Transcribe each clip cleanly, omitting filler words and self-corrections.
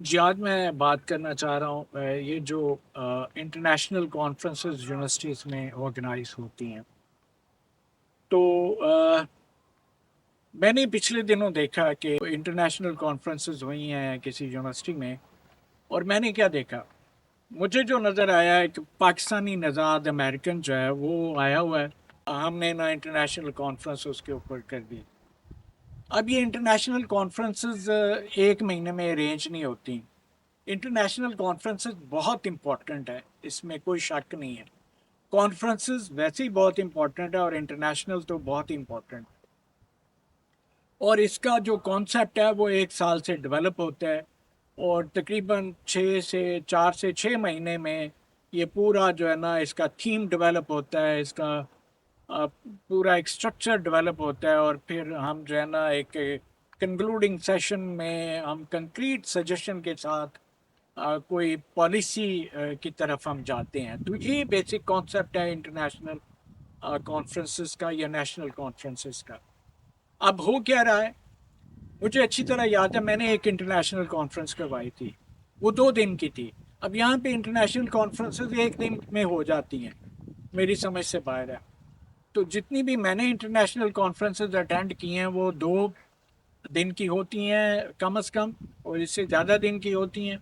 جی آج میں بات کرنا چاہ رہا ہوں یہ جو انٹرنیشنل کانفرنسز یونیورسٹیز میں آرگنائز ہوتی ہیں تو میں نے پچھلے دنوں دیکھا کہ انٹرنیشنل کانفرنسز ہوئی ہیں کسی یونیورسٹی میں، اور میں نے کیا دیکھا، مجھے جو نظر آیا ہے کہ پاکستانی نژاد امریکن جو ہے وہ آیا ہوا ہے۔ ہم نے نا انٹرنیشنل کانفرنس اس کے اوپر کر دی۔ اب یہ انٹرنیشنل کانفرنسز ایک مہینے میں ارینج نہیں ہوتی۔ انٹرنیشنل کانفرنسز بہت امپورٹنٹ ہے، اس میں کوئی شک نہیں ہے۔ کانفرنسز ویسے ہی بہت امپورٹنٹ ہے اور انٹرنیشنل تو بہت امپورٹنٹ، اور اس کا جو کانسیپٹ ہے وہ ایک سال سے ڈیولپ ہوتا ہے، اور تقریباً 4 سے 6 مہینے میں یہ پورا جو ہے نا اس کا تھیم ڈیولپ ہوتا ہے، اس کا پورا ایک اسٹرکچر ڈیولپ ہوتا ہے، اور پھر ہم جو ہے نا ایک کنکلوڈنگ سیشن میں ہم کنکریٹ سجیشن کے ساتھ کوئی پالیسی کی طرف ہم جاتے ہیں۔ تو یہ بیسک کانسیپٹ ہے انٹرنیشنل کانفرنسز کا یا نیشنل کانفرنسز کا۔ اب ہو کیا رہا ہے، مجھے اچھی طرح یاد ہے میں نے ایک انٹرنیشنل کانفرنس کروائی تھی، وہ 2 دن کی تھی۔ اب یہاں پہ انٹرنیشنل کانفرنسز ایک دن میں ہو جاتی ہیں، میری سمجھ سے باہر ہے۔ تو جتنی بھی میں نے انٹرنیشنل کانفرنسز اٹینڈ کی ہیں وہ 2 دن کی ہوتی ہیں کم از کم، اور اس سے زیادہ دن کی ہوتی ہیں،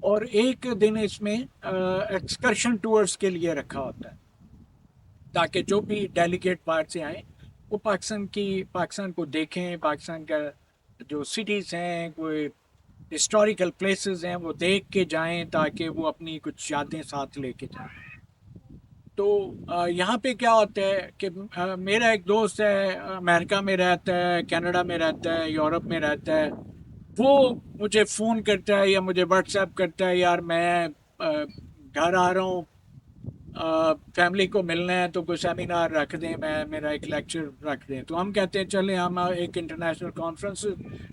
اور ایک دن اس میں ایکسکرشن ٹورز کے لیے رکھا ہوتا ہے، تاکہ جو بھی ڈیلیگیٹ باہر سے آئیں وہ پاکستان کو دیکھیں، پاکستان کا جو سٹیز ہیں، کوئی ہسٹوریکل پلیسز ہیں وہ دیکھ کے جائیں، تاکہ وہ اپنی کچھ یادیں ساتھ لے کے جائیں۔ تو یہاں پہ کیا ہوتا ہے کہ میرا ایک دوست ہے، امریکہ میں رہتا ہے، کینیڈا میں رہتا ہے، یورپ میں رہتا ہے، وہ مجھے فون کرتا ہے یا مجھے واٹس ایپ کرتا ہے، یار میں گھر آ رہا ہوں، فیملی کو ملنا ہے، تو کوئی سیمینار رکھ دیں، میرا ایک لیکچر رکھ دیں۔ تو ہم کہتے ہیں چلیں ہم ایک انٹرنیشنل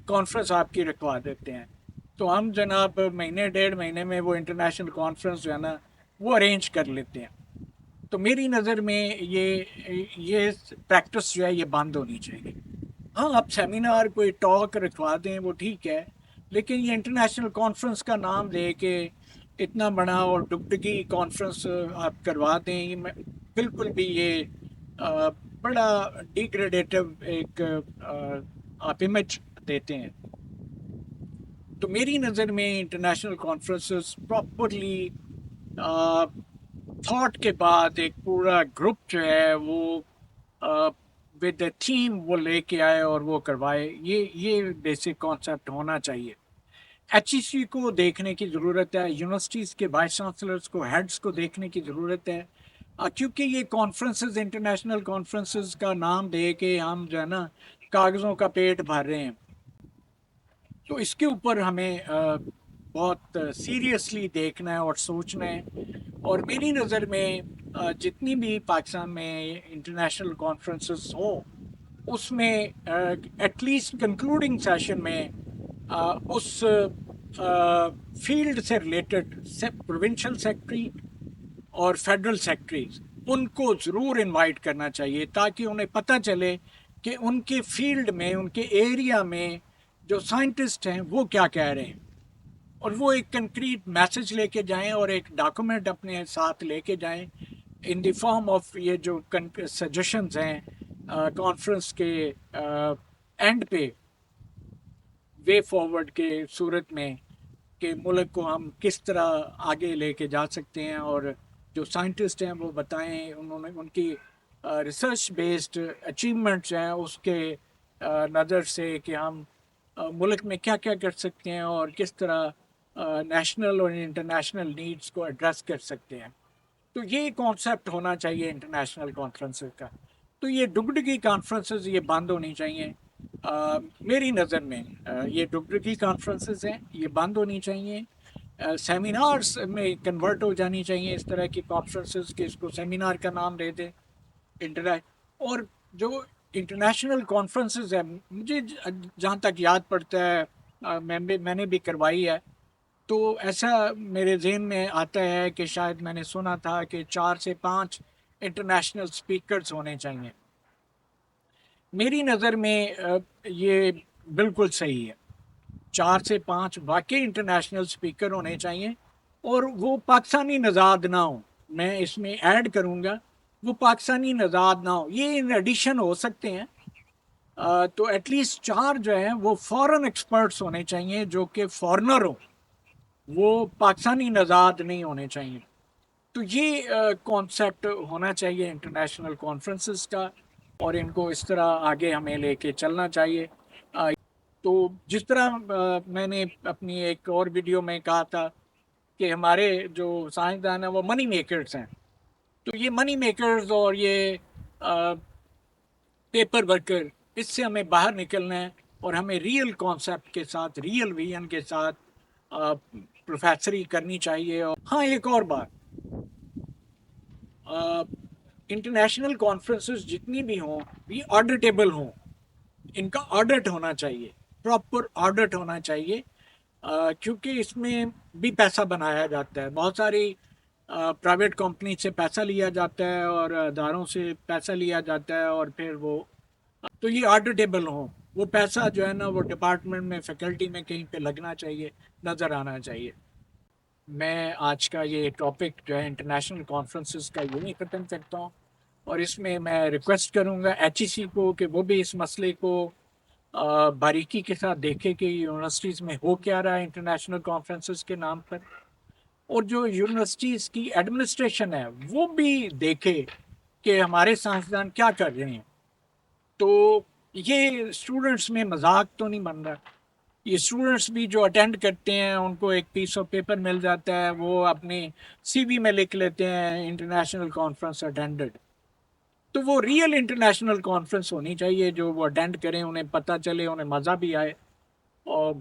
کانفرنس آپ کی رکھوا دیتے ہیں۔ تو ہم جناب مہینے 1.5 مہینے میں وہ انٹرنیشنل کانفرنس جو ہے نا وہ ارینج کر لیتے ہیں۔ تو میری نظر میں یہ پریکٹس جو ہے یہ بند ہونی چاہیے۔ ہاں آپ سیمینار کوئی ٹاک رکھوا دیں وہ ٹھیک ہے، لیکن یہ انٹرنیشنل کانفرنس کا نام دے کے اتنا بڑا اور ڈگڈگی کانفرنس آپ کروا دیں، یہ بالکل بھی یہ بڑا ڈیگریڈیٹو ایک آپ امیج دیتے ہیں۔ تو میری نظر میں انٹرنیشنل کانفرنسز پراپرلی تھاٹ کے بعد ایک پورا گروپ جو ہے وہ ود اے تھیم وہ لے کے آئے اور وہ کروائے، یہ بیسک کانسیپٹ ہونا چاہیے۔ ایچ ای سی کو دیکھنے کی ضرورت ہے، یونیورسٹیز کے وائس چانسلرز کو، ہیڈز کو دیکھنے کی ضرورت ہے، کیونکہ یہ کانفرنسز انٹرنیشنل کانفرنسز کا نام دے کے ہم جو ہے نا کاغذوں کا پیٹ بھر رہے ہیں۔ تو اس کے اوپر ہمیں بہت سیریسلی دیکھنا ہے اور سوچنا ہے، اور میری نظر میں جتنی بھی پاکستان میں انٹرنیشنل کانفرنسز ہوں اس میں ایٹ لیسٹ کنکلوڈنگ سیشن میں اس فیلڈ سے ریلیٹڈ پروونشل سیکرٹری اور فیڈرل سیکرٹریز ان کو ضرور انوائٹ کرنا چاہیے، تاکہ انہیں پتہ چلے کہ ان کے فیلڈ میں، ان کے ایریا میں جو سائنٹسٹ ہیں وہ کیا کہہ رہے ہیں، اور وہ ایک کنکریٹ میسج لے کے جائیں اور ایک ڈاکومنٹ اپنے ساتھ لے کے جائیں ان دی فارم آف یہ جو سجیشنز ہیں کانفرنس کے اینڈ پہ، وے فارورڈ کے صورت میں، کہ ملک کو ہم کس طرح آگے لے کے جا سکتے ہیں، اور جو سائنٹسٹ ہیں وہ بتائیں انہوں نے ان کی ریسرچ بیسڈ اچیومنٹس ہیں اس کے نظر سے کہ ہم ملک میں کیا کیا کر سکتے ہیں اور کس طرح نیشنل اور انٹرنیشنل نیڈس کو ایڈریس کر سکتے ہیں۔ تو یہ کانسیپٹ ہونا چاہیے انٹرنیشنل کانفرنسز کا۔ تو یہ ڈگڈگی کانفرنسز یہ بند ہونی چاہیے میری نظر میں۔ یہ ڈگڈگی کانفرنسز ہیں یہ بند ہونی چاہیے، سیمینارز میں کنورٹ ہو جانی چاہیے اس طرح کی کانفرنسز، کہ اس کو سیمینار کا نام دے دیں اور جو انٹرنیشنل کانفرنسز ہیں، مجھے جہاں تک یاد پڑتا ہے میں نے بھی کروائی ہے، تو ایسا میرے ذہن میں آتا ہے کہ شاید میں نے سنا تھا کہ 4 سے 5 انٹرنیشنل سپیکرز ہونے چاہیے۔ میری نظر میں یہ بالکل صحیح ہے۔ 4 سے 5 واقعی انٹرنیشنل اسپیکر ہونے چاہیے اور وہ پاکستانی نژاد نہ ہوں. میں اس میں ایڈ کروں گا وہ پاکستانی نژاد نہ ہو. یہ ان ایڈیشن ہو سکتے ہیں تو ایٹ لیسٹ 4 جو ہیں وہ فورن ایکسپرٹس ہونے چاہیے جو کہ فورنر ہوں, وہ پاکستانی نژاد نہیں ہونے چاہیے. تو یہ کانسیپٹ ہونا چاہیے انٹرنیشنل کانفرنسز کا, اور ان کو اس طرح آگے ہمیں لے کے چلنا چاہیے. تو جس طرح میں نے اپنی ایک اور ویڈیو میں کہا تھا کہ ہمارے جو سائنسدان ہیں وہ منی میکرز ہیں, تو یہ منی میکرز اور یہ پیپر ورکر, اس سے ہمیں باہر نکلنا ہے اور ہمیں ریئل کانسیپٹ کے ساتھ, ریئل ویژن کے ساتھ پروفیسری کرنی چاہیے. اور ہاں ایک اور بات, انٹرنیشنل کانفرنسز جتنی بھی ہوں یہ آڈیٹیبل ہوں, ان کا آڈٹ ہونا چاہیے, پراپر آڈٹ ہونا چاہیے, کیونکہ اس میں بھی پیسہ بنایا جاتا ہے. بہت ساری پرائیویٹ کمپنی سے پیسہ لیا جاتا ہے اور اداروں سے پیسہ لیا جاتا ہے, اور پھر وہ تو یہ آڈیٹیبل ہوں. وہ پیسہ جو ہے نا وہ ڈپارٹمنٹ میں, فیکلٹی میں کہیں پہ لگنا چاہیے, نظر آنا چاہیے. میں آج کا یہ ٹاپک جو ہے انٹرنیشنل کانفرنسز کا یوں ختم کرتا ہوں, اور اس میں ریکویسٹ کروں گا ایچ ای سی کو کہ وہ بھی اس مسئلے کو باریکی کے ساتھ دیکھے کہ یونیورسٹیز میں ہو کیا رہا ہے انٹرنیشنل کانفرنسز کے نام پر, اور جو یونیورسٹیز کی ایڈمنسٹریشن ہے وہ بھی دیکھے کہ ہمارے سائنسدان کیا کر رہے ہیں. تو یہ اسٹوڈنٹس میں مذاق تو نہیں بن رہا. یہ اسٹوڈنٹس بھی جو اٹینڈ کرتے ہیں ان کو ایک پیس آف پیپر مل جاتا ہے, وہ اپنی سی وی میں لکھ لیتے ہیں انٹرنیشنل کانفرنس اٹینڈڈ. تو وہ ریئل انٹرنیشنل کانفرنس ہونی چاہیے جو وہ اٹینڈ کریں, انہیں پتہ چلے, انہیں مزہ بھی آئے, اور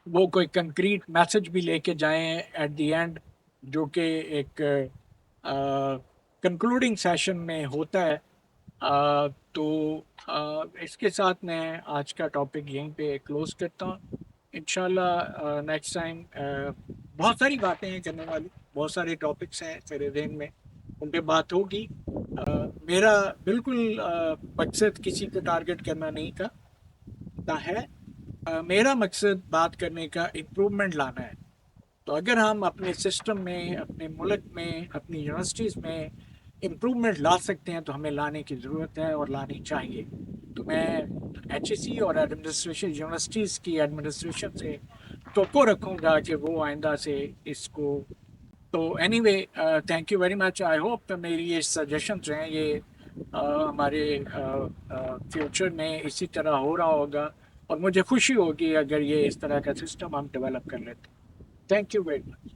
وہ کوئی کنکریٹ میسج بھی لے کے جائیں ایٹ دی اینڈ, جو کہ ایک کنکلوڈنگ سیشن میں ہوتا ہے. تو اس کے ساتھ میں آج کا ٹاپک یہیں پہ کلوز کرتا ہوں. انشاءاللہ نیکسٹ ٹائم بہت ساری باتیں ہیں کرنے والی, بہت سارے ٹاپکس ہیں میرے ذہن میں, ان پہ بات ہوگی. میرا بالکل مقصد کسی کو ٹارگٹ کرنا نہیں تھا ہے, میرا مقصد بات کرنے کا امپرومنٹ لانا ہے. تو اگر ہم اپنے سسٹم میں, اپنے ملک میں, اپنی یونیورسٹیز میں امپرومنٹ لا سکتے ہیں تو ہمیں لانے کی ضرورت ہے اور لانی چاہیے. تو میں ایچ ای سی اور ایڈمنسٹریشن, یونیورسٹیز کی ایڈمنسٹریشن سے توقع رکھوں گا کہ وہ آئندہ سے اس کو. تو any way thank you very much. I hope میری یہ سجیشن جو ہیں یہ ہمارے فیوچر میں اسی طرح ہو رہا ہوگا, اور مجھے خوشی ہوگی اگر یہ اس طرح کا سسٹم ہم ڈیولپ کر لیتے. Thank you very much.